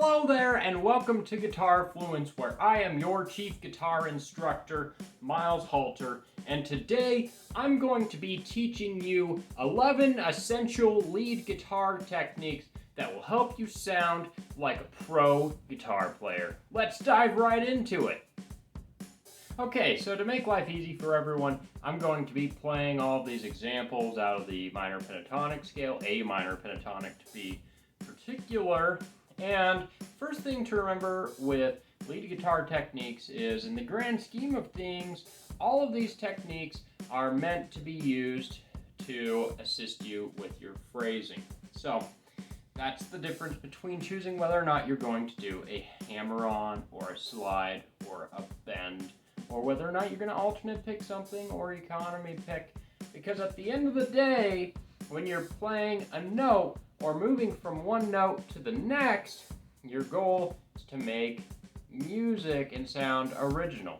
Hello there, and welcome to Guitar Fluence, where I am your chief guitar instructor, Miles Halter, and today I'm going to be teaching you 11 essential lead guitar techniques that will help you sound like a pro guitar player. Let's dive right into it. Okay, so to make life easy for everyone, I'm going to be playing all of these examples out of the minor pentatonic scale, A minor pentatonic to be particular. And first thing to remember with lead guitar techniques is, in the grand scheme of things, all of these techniques are meant to be used to assist you with your phrasing. So that's the difference between choosing whether or not you're going to do a hammer-on or a slide or a bend, or whether or not you're going to alternate pick something or economy pick. Because at the end of the day, when you're playing a note or moving from one note to the next, your goal is to make music and sound original,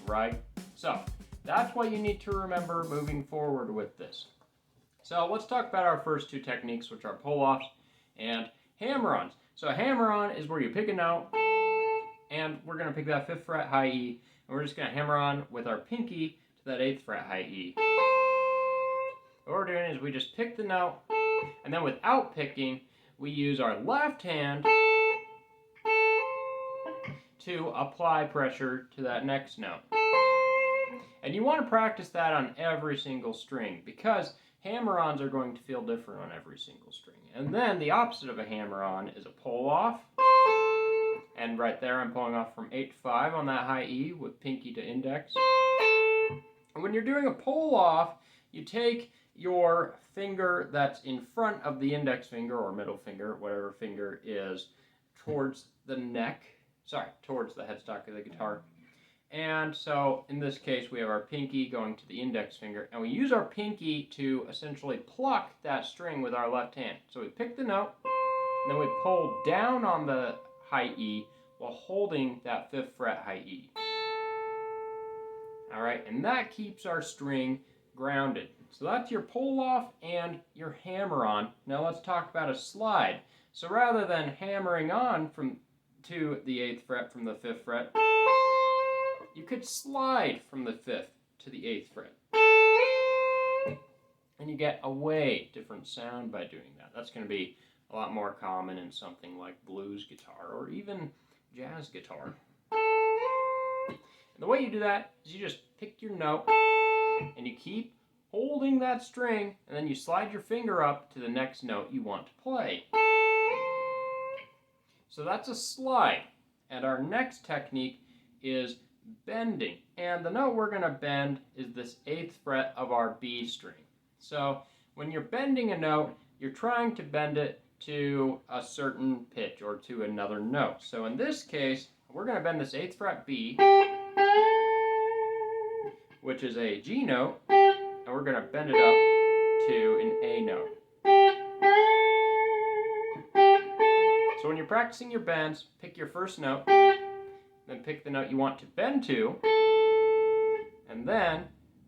right? So that's what you need to remember moving forward with this. So let's talk about our first two techniques, which are pull-offs and hammer-ons. So a hammer-on is where you pick a note, and we're going to pick that 5th fret high E, and we're just going to hammer on with our pinky to that 8th fret high E. What we're doing is we just pick the note, and then without picking, we use our left hand to apply pressure to that next note. And you want to practice that on every single string, because hammer-ons are going to feel different on every single string. And then the opposite of a hammer-on is a pull-off. And right there I'm pulling off from 8 to 5 on that high E with pinky to index. And when you're doing a pull-off, you take your finger that's in front of the index finger or middle finger, whatever finger is towards the neck, towards the headstock of the guitar. And so in this case, we have our pinky going to the index finger, and we use our pinky to essentially pluck that string with our left hand. So we pick the note, and then we pull down on the high E while holding that 5th fret high E. All right, and that keeps our string grounded. So that's your pull-off and your hammer-on. Now let's talk about a slide. So rather than hammering on to the 8th fret from the 5th fret, you could slide from the 5th to the 8th fret. And you get a way different sound by doing that. That's going to be a lot more common in something like blues guitar or even jazz guitar. And the way you do that is you just pick your note and you keep holding that string, and then you slide your finger up to the next note you want to play. So that's a slide. And our next technique is bending. And the note we're going to bend is this 8th fret of our B string. So when you're bending a note, you're trying to bend it to a certain pitch or to another note. So in this case, we're going to bend this 8th fret B, which is a G note, and we're going to bend it up to an A note. So when you're practicing your bends, pick your first note, then pick the note you want to bend to, and then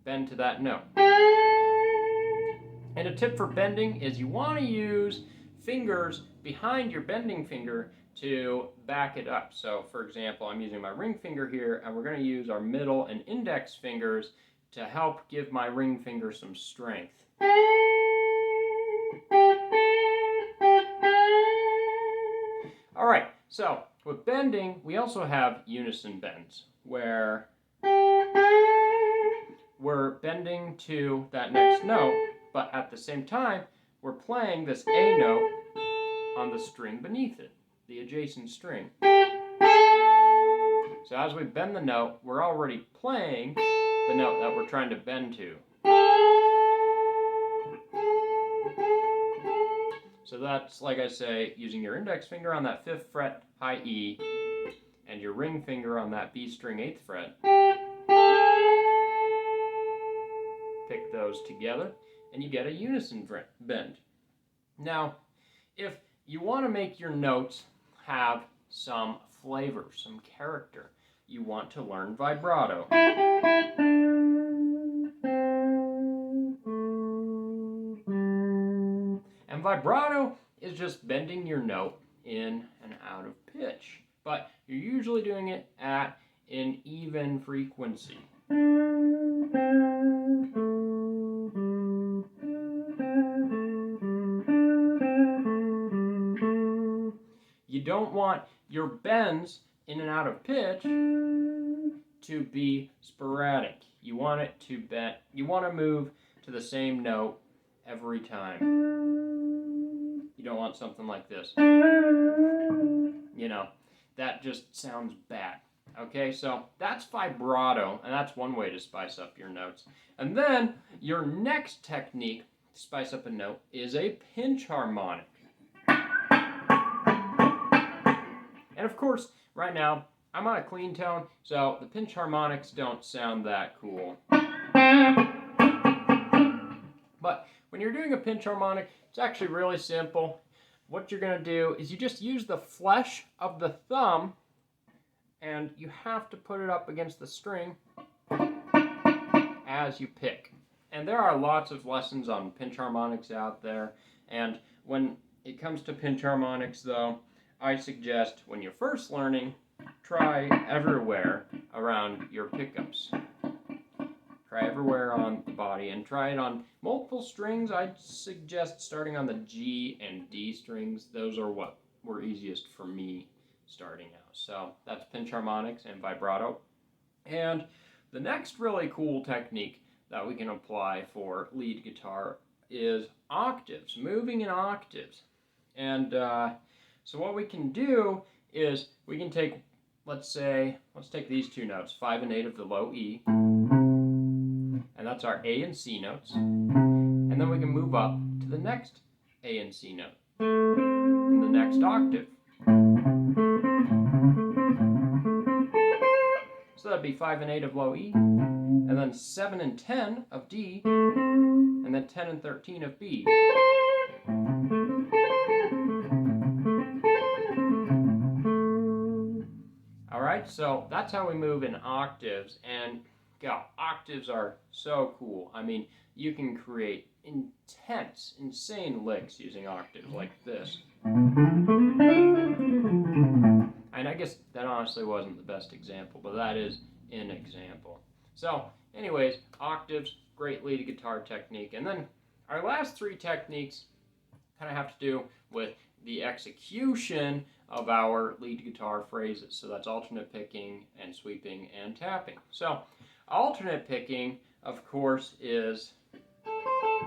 bend to that note. And a tip for bending is you want to use fingers behind your bending finger to back it up. So for example, I'm using my ring finger here, and we're going to use our middle and index fingers to help give my ring finger some strength. All right, so with bending, we also have unison bends, where we're bending to that next note, but at the same time, we're playing this A note on the string beneath it, the adjacent string. So as we bend the note, we're already playing the note that we're trying to bend to. So that's, like I say, using your index finger on that 5th fret high E and your ring finger on that B string 8th fret. Pick those together and you get a unison bend. Now, if you want to make your notes have some flavor, some character, you want to learn vibrato. And vibrato is just bending your note in and out of pitch. pitch, but you're usually doing it at an even frequency. You don't want your bends in and out of pitch to be sporadic. You want it to bend. You want to move to the same note every time. You don't want something like this. You know, that just sounds bad. Okay, so that's vibrato, and that's one way to spice up your notes. And then your next technique to spice up a note is a pinch harmonic. And of course, right now, I'm on a clean tone, so the pinch harmonics don't sound that cool. But when you're doing a pinch harmonic, it's actually really simple. What you're going to do is you just use the flesh of the thumb, and you have to put it up against the string as you pick. And there are lots of lessons on pinch harmonics out there, and when it comes to pinch harmonics, though, I suggest when you're first learning, try everywhere around your pickups. Try everywhere on the body and try it on multiple strings. I'd suggest starting on the G and D strings. Those are what were easiest for me starting out. So that's pinch harmonics and vibrato. And the next really cool technique that we can apply for lead guitar is octaves, moving in octaves. And so what we can do is we can take, let's take these two notes, 5 and 8 of the low E, and that's our A and C notes, and then we can move up to the next A and C note in the next octave. So that'd be 5 and 8 of low E, and then 7 and 10 of D, and then 10 and 13 of B. Alright, so that's how we move in octaves, and God, octaves are so cool. I mean, you can create intense, insane licks using octaves like this. And I guess that honestly wasn't the best example, but that is an example. So, anyways, octaves, great lead guitar technique. And then our last three techniques kind of have to do with the execution of our lead guitar phrases. So that's alternate picking and sweeping and tapping. So alternate picking, of course, is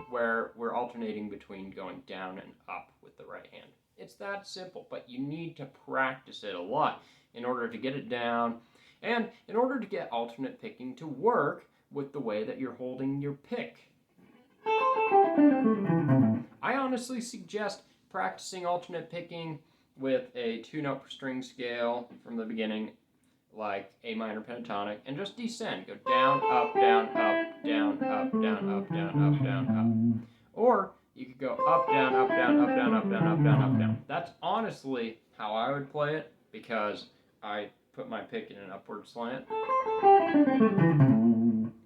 where we're alternating between going down and up with the right hand. It's that simple, but you need to practice it a lot in order to get it down and in order to get alternate picking to work with the way that you're holding your pick. I honestly suggest practicing alternate picking with a 2-note per string scale from the beginning, like A minor pentatonic, and just descend. Go down, up, down, up, down, up, down, up, down, up, down, up. Or you could go up, down, up, down, up, down, up, down, up, down, up, down. That's honestly how I would play it, because I put my pick in an upward slant.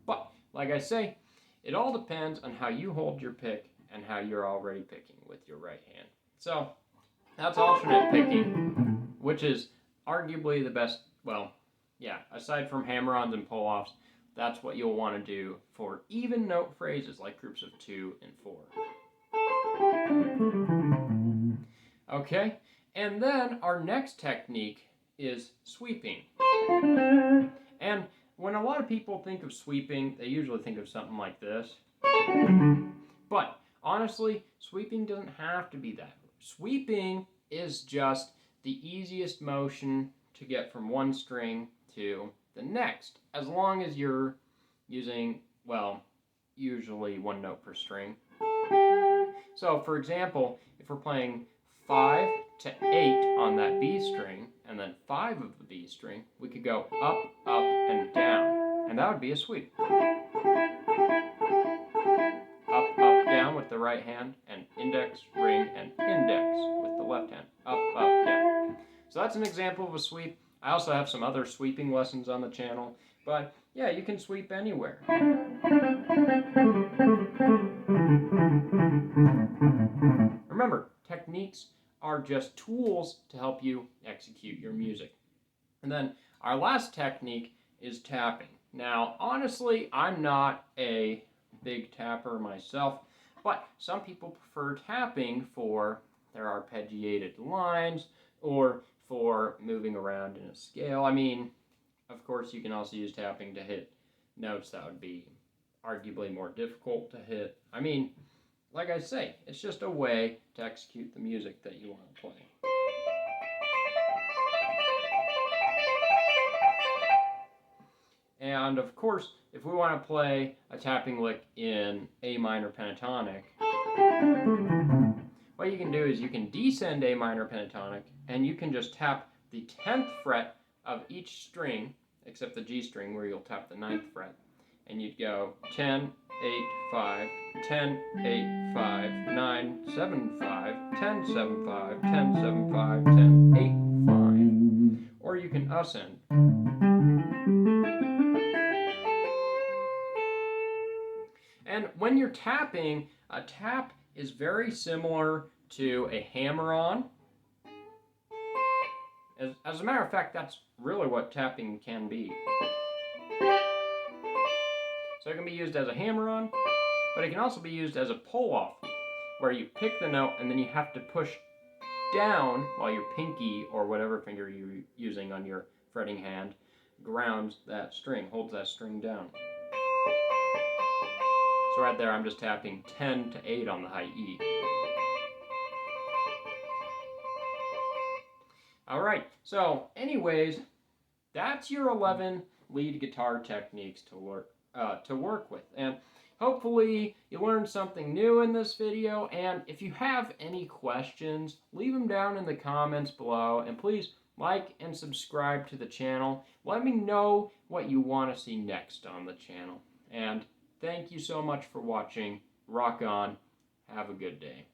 But, like I say, it all depends on how you hold your pick and how you're already picking with your right hand. So, that's alternate picking, which is arguably the best, well, yeah, aside from hammer-ons and pull-offs, that's what you'll want to do for even note phrases like groups of 2 and 4. Okay, and then our next technique is sweeping. And when a lot of people think of sweeping, they usually think of something like this. But honestly, sweeping doesn't have to be that. Sweeping is just the easiest motion to get from one string to the next, as long as you're using, well, usually 1 note per string. So, for example, if we're playing 5 to 8 on that B string, and then 5 of the B string, we could go up, up, and down, and that would be a sweep. Up, up, down with the right hand, and index, ring, and index with the left hand. Up, up, down. So that's an example of a sweep. I also have some other sweeping lessons on the channel, but yeah, you can sweep anywhere. Remember, techniques are just tools to help you execute your music. And then our last technique is tapping. Now, honestly, I'm not a big tapper myself, but some people prefer tapping for their arpeggiated lines or for moving around in a scale. I mean, of course, you can also use tapping to hit notes that would be arguably more difficult to hit. I mean, like I say, it's just a way to execute the music that you want to play. And of course, if we want to play a tapping lick in A minor pentatonic, what you can do is you can descend A minor pentatonic and you can just tap the 10th fret of each string, except the G string where you'll tap the 9th fret. And you'd go 10, 8, 5, 10, 8, 5, 9, 7, 5, 10, 7, 5, 10, 7, 5, 10, 8, 5. Or you can ascend. And when you're tapping, a tap is very similar to a hammer-on. As a matter of fact, that's really what tapping can be. So it can be used as a hammer-on, but it can also be used as a pull-off, where you pick the note and then you have to push down while your pinky or whatever finger you're using on your fretting hand grounds that string, holds that string down. So right there, I'm just tapping 10 to 8 on the high E. All right, so anyways, that's your 11 lead guitar techniques to work with. And hopefully you learned something new in this video. And if you have any questions, leave them down in the comments below. And please like and subscribe to the channel. Let me know what you want to see next on the channel. And thank you so much for watching. Rock on. Have a good day.